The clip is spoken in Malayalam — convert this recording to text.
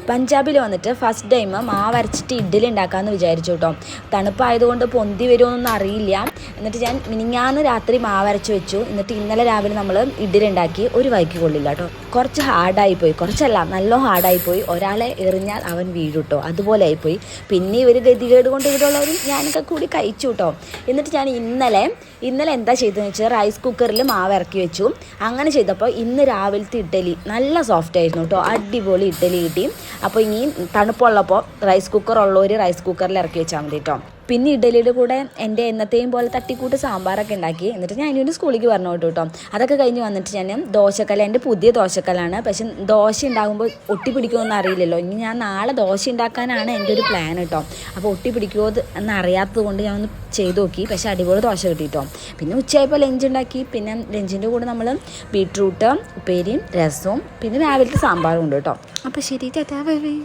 പഞ്ചാബിൽ വന്നിട്ട് ഫസ്റ്റ് ടൈം മാവ് അരച്ചിട്ട് ഇഡ്ഡലി ഉണ്ടാക്കാമെന്ന് വിചാരിച്ചു കേട്ടോ. തണുപ്പായതുകൊണ്ട് പൊന്തി വരുമോയെന്നൊന്നും അറിയില്ല. എന്നിട്ട് ഞാൻ മിനിഞ്ഞാന്ന് രാത്രി മാവ് അരച്ച് വെച്ചു. എന്നിട്ട് ഇന്നലെ രാവിലെ നമ്മൾ ഇഡ്ഡലി ഉണ്ടാക്കി. ഒരു വൈക്ക് കൊള്ളില്ല കേട്ടോ. കുറച്ച് ഹാർഡായിപ്പോയി, കുറച്ചല്ല നല്ല ഹാർഡായിപ്പോയി. ഒരാളെ എറിഞ്ഞാൽ അവൻ വീഴും കേട്ടോ, അതുപോലെ ആയിപ്പോയി. പിന്നെ ഇവർ ഗതികേട് കൊണ്ട് ഇവിടെയുള്ളവരും ഞാനൊക്കെ കൂടി കഴിച്ചു കേട്ടോ. എന്നിട്ട് ഞാൻ ഇന്നലെ എന്താ ചെയ്തതെന്ന് വെച്ചാൽ റൈസ് കുക്കറിൽ മാവ് ഇറക്കി വെച്ചു. അങ്ങനെ ചെയ്തപ്പോൾ ഇന്ന് രാവിലത്തെ ഇഡ്ഡലി നല്ല സോഫ്റ്റ് ആയിരുന്നു കേട്ടോ, അടിപൊളി ഇഡ്ഡലി കിട്ടി. അപ്പോൾ ഇനി തണുപ്പുള്ളപ്പോൾ റൈസ് കുക്കർ ഉള്ളവർ റൈസ് കുക്കറിൽ ഇറക്കി വെച്ചാൽ മതി കേട്ടോ. പിന്നെ ഇഡ്ഡലിയുടെ കൂടെ എൻ്റെ എന്നത്തെയും പോലെ തട്ടിക്കൂട്ട് സാമ്പാറൊക്കെ ഉണ്ടാക്കി. എന്നിട്ട് ഞാൻ ഇനി സ്കൂളിലേക്ക് പറഞ്ഞു കേട്ടോ. അതൊക്കെ കഴിഞ്ഞ് വന്നിട്ട് ഞാൻ ദോശക്കല്ല, എൻ്റെ പുതിയ ദോശക്കല്ലാണ്. പക്ഷെ ദോശ ഉണ്ടാകുമ്പോൾ ഒട്ടി പിടിക്കുമെന്ന് അറിയില്ലല്ലോ. ഇനി ഞാൻ നാളെ ദോശ ഉണ്ടാക്കാനാണ് എൻ്റെ ഒരു പ്ലാൻ കേട്ടോ. അപ്പോൾ ഒട്ടി പിടിക്കുമോ എന്നറിയാത്തത് കൊണ്ട് ഞാനൊന്ന് ചെയ്ത് നോക്കി. പക്ഷേ അടിപൊളി ദോശ കിട്ടിയിട്ടോ. പിന്നെ ഉച്ചയായപ്പോൾ ലഞ്ച് ഉണ്ടാക്കി. പിന്നെ ലഞ്ചിൻ്റെ കൂടെ നമ്മൾ ബീട്രൂട്ട് ഉപ്പേരിയും രസവും പിന്നെ രാവിലത്തെ സാമ്പാറും ഉണ്ട് കേട്ടോ. അപ്പോൾ ശരി, ടാറ്റാ ബൈ ബൈ.